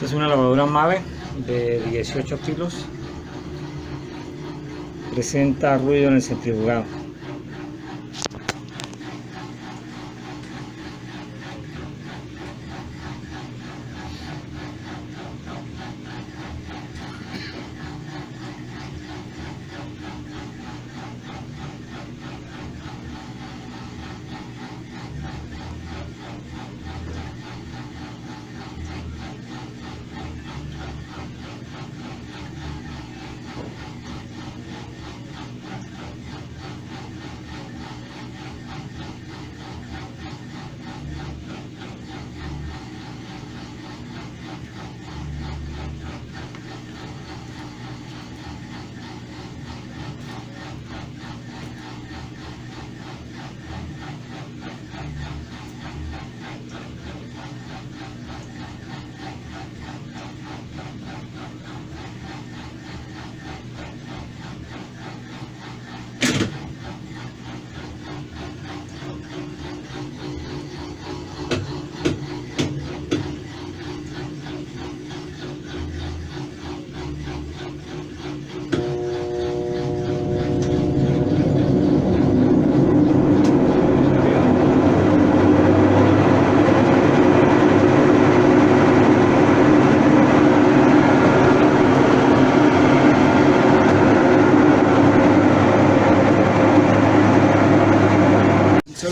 Esta es una lavadora Mave de 18 kilos. Presenta ruido en el centrifugado.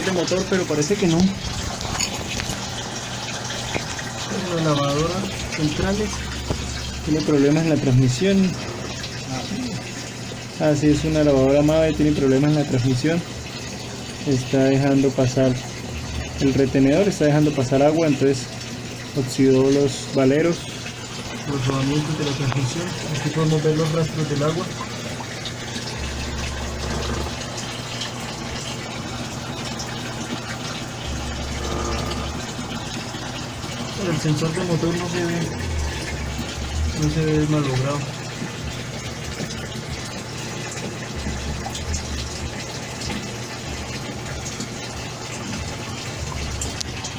De motor, pero parece que no. La lavadora centrales tiene problemas en la transmisión. Así es, una lavadora Mave tiene problemas en la transmisión. Está dejando pasar el retenedor, está dejando pasar agua, entonces oxidó los valeros, los rodamientos de la transmisión. Aquí podemos ver los rastros del agua. El sensor del motor no se ve malogrado.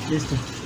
Listo.